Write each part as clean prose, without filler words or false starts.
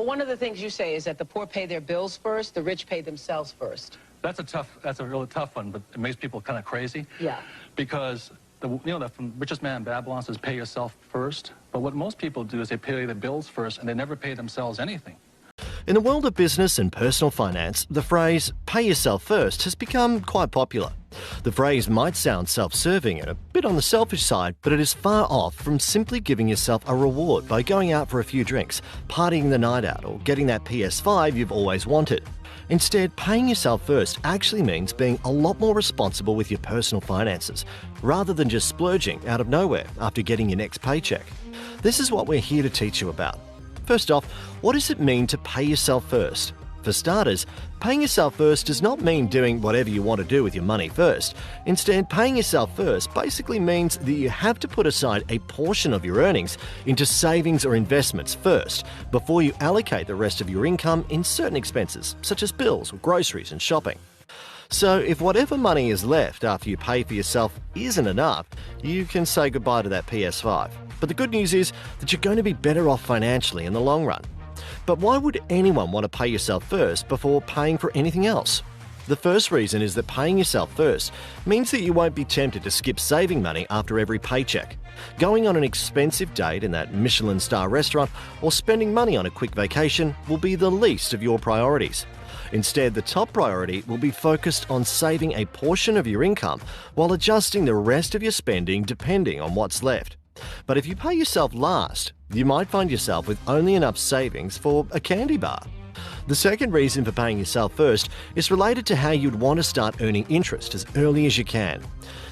one of the things you say is that the poor pay their bills first, the rich pay themselves first. That's a really tough one, but it makes people kind of crazy. Yeah. Because the richest man in Babylon says pay yourself first, but what most people do is they pay their bills first and they never pay themselves anything. In the world of business and personal finance, the phrase pay yourself first has become quite popular. The phrase might sound self-serving and a bit on the selfish side, but it is far off from simply giving yourself a reward by going out for a few drinks, partying the night out, or getting that PS5 you've always wanted. Instead, paying yourself first actually means being a lot more responsible with your personal finances, rather than just splurging out of nowhere after getting your next paycheck. This is what we're here to teach you about. First off, what does it mean to pay yourself first? For starters, paying yourself first does not mean doing whatever you want to do with your money first. Instead, paying yourself first basically means that you have to put aside a portion of your earnings into savings or investments first, before you allocate the rest of your income in certain expenses, such as bills or groceries and shopping. So if whatever money is left after you pay for yourself isn't enough, you can say goodbye to that PS5. But the good news is that you're going to be better off financially in the long run. But why would anyone want to pay yourself first before paying for anything else? The first reason is that paying yourself first means that you won't be tempted to skip saving money after every paycheck. Going on an expensive date in that Michelin-star restaurant or spending money on a quick vacation will be the least of your priorities. Instead, the top priority will be focused on saving a portion of your income while adjusting the rest of your spending depending on what's left. But if you pay yourself last, you might find yourself with only enough savings for a candy bar. The second reason for paying yourself first is related to how you'd want to start earning interest as early as you can.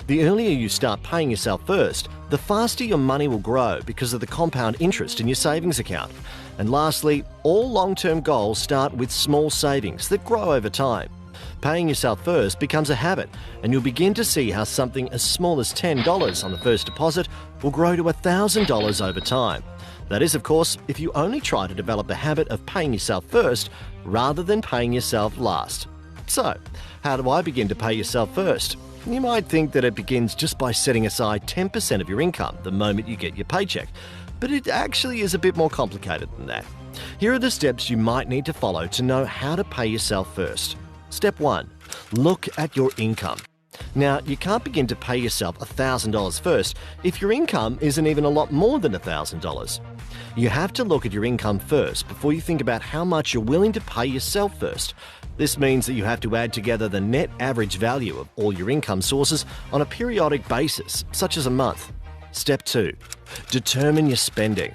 The earlier you start paying yourself first, the faster your money will grow because of the compound interest in your savings account. And lastly, all long-term goals start with small savings that grow over time. Paying yourself first becomes a habit, and you'll begin to see how something as small as $10 on the first deposit will grow to $1,000 over time. That is, of course, if you only try to develop the habit of paying yourself first rather than paying yourself last. So, how do I begin to pay yourself first? You might think that it begins just by setting aside 10% of your income the moment you get your paycheck, but it actually is a bit more complicated than that. Here are the steps you might need to follow to know how to pay yourself first. Step 1. Look at your income. Now, you can't begin to pay yourself $1,000 first if your income isn't even a lot more than $1,000. You have to look at your income first before you think about how much you're willing to pay yourself first. This means that you have to add together the net average value of all your income sources on a periodic basis, such as a month. Step 2. Determine your spending.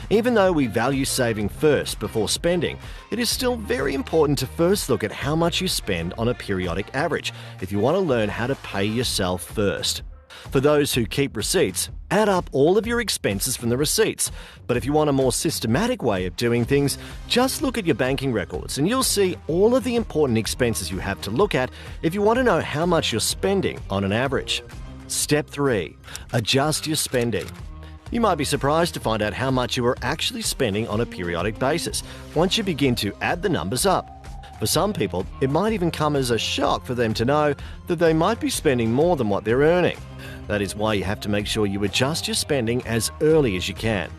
Even though we value saving first before spending, it is still very important to first look at how much you spend on a periodic average if you want to learn how to pay yourself first. For those who keep receipts, add up all of your expenses from the receipts. But if you want a more systematic way of doing things, just look at your banking records and you'll see all of the important expenses you have to look at if you want to know how much you're spending on an average. Step 3. Adjust your spending. You might be surprised to find out how much you are actually spending on a periodic basis once you begin to add the numbers up. For some people, it might even come as a shock for them to know that they might be spending more than what they're earning. That is why you have to make sure you adjust your spending as early as you can.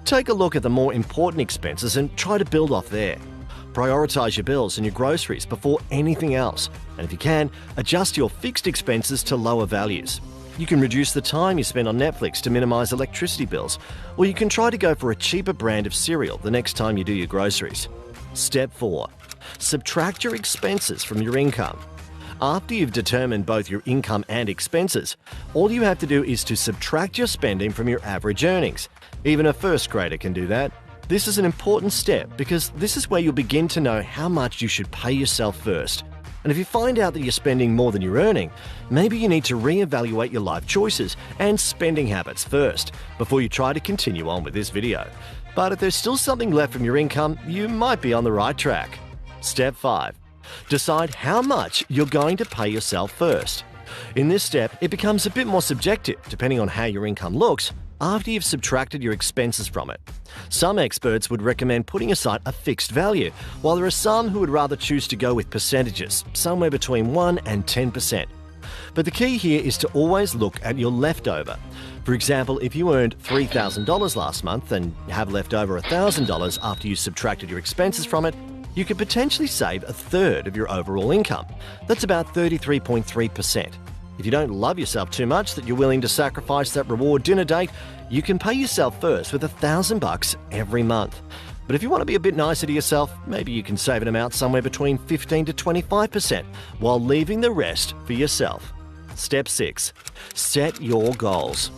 Take a look at the more important expenses and try to build off there. Prioritize your bills and your groceries before anything else, and if you can, adjust your fixed expenses to lower values. You can reduce the time you spend on Netflix to minimize electricity bills, or you can try to go for a cheaper brand of cereal the next time you do your groceries. Step 4. Subtract your expenses from your income. After you've determined both your income and expenses, all you have to do is to subtract your spending from your average earnings. Even a first grader can do that. This is an important step because this is where you'll begin to know how much you should pay yourself first. And if you find out that you're spending more than you're earning, maybe you need to reevaluate your life choices and spending habits first before you try to continue on with this video. But if there's still something left from your income, you might be on the right track. Step 5. Decide how much you're going to pay yourself first. In this step, it becomes a bit more subjective depending on how your income looks after you've subtracted your expenses from it. Some experts would recommend putting aside a fixed value, while there are some who would rather choose to go with percentages, somewhere between 1 and 10%. But the key here is to always look at your leftover. For example, if you earned $3,000 last month and have left over $1,000 after you subtracted your expenses from it, you could potentially save a third of your overall income. That's about 33.3%. If you don't love yourself too much that you're willing to sacrifice that reward dinner date, you can pay yourself first with $1,000 every month. But if you want to be a bit nicer to yourself, maybe you can save an amount somewhere between 15 to 25% while leaving the rest for yourself. Step 6. Set your goals.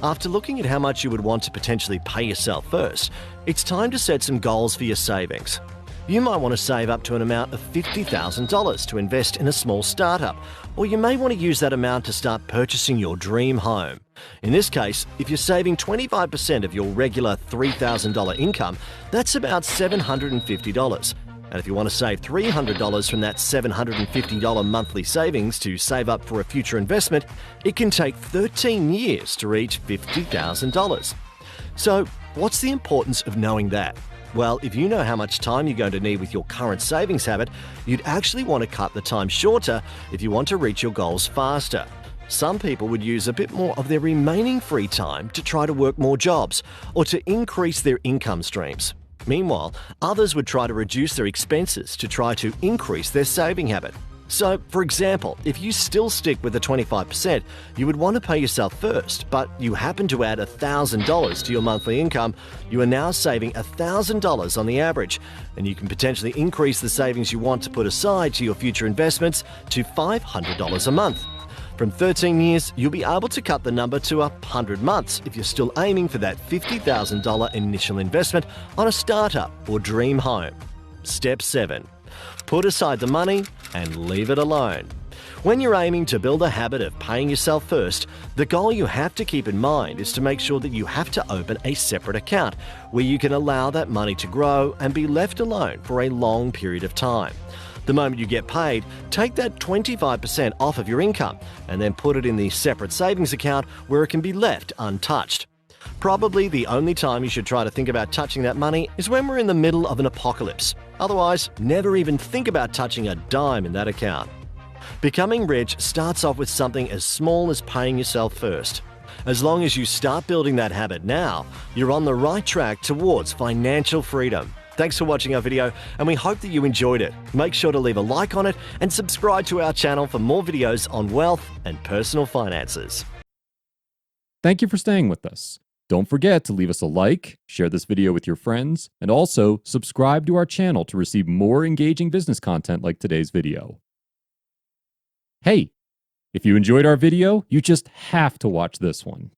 After looking at how much you would want to potentially pay yourself first, it's time to set some goals for your savings. You might want to save up to an amount of $50,000 to invest in a small startup, or you may want to use that amount to start purchasing your dream home. In this case, if you're saving 25% of your regular $3,000 income, that's about $750. And if you want to save $300 from that $750 monthly savings to save up for a future investment, it can take 13 years to reach $50,000. So, what's the importance of knowing that? Well, if you know how much time you're going to need with your current savings habit, you'd actually want to cut the time shorter if you want to reach your goals faster. Some people would use a bit more of their remaining free time to try to work more jobs or to increase their income streams. Meanwhile, others would try to reduce their expenses to try to increase their saving habit. So, for example, if you still stick with the 25%, you would want to pay yourself first, but you happen to add $1,000 to your monthly income, you are now saving $1,000 on the average, and you can potentially increase the savings you want to put aside to your future investments to $500 a month. From 13 years, you'll be able to cut the number to 100 months if you're still aiming for that $50,000 initial investment on a startup or dream home. Step 7. Put aside the money and leave it alone. When you're aiming to build a habit of paying yourself first, the goal you have to keep in mind is to make sure that you have to open a separate account where you can allow that money to grow and be left alone for a long period of time. The moment you get paid, take that 25% off of your income and then put it in the separate savings account where it can be left untouched. Probably the only time you should try to think about touching that money is when we're in the middle of an apocalypse. Otherwise, never even think about touching a dime in that account. Becoming rich starts off with something as small as paying yourself first. As long as you start building that habit now, you're on the right track towards financial freedom. Thanks for watching our video, and we hope that you enjoyed it. Make sure to leave a like on it and subscribe to our channel for more videos on wealth and personal finances. Thank you for staying with us. Don't forget to leave us a like, share this video with your friends, and also subscribe to our channel to receive more engaging business content like today's video. Hey, if you enjoyed our video, you just have to watch this one.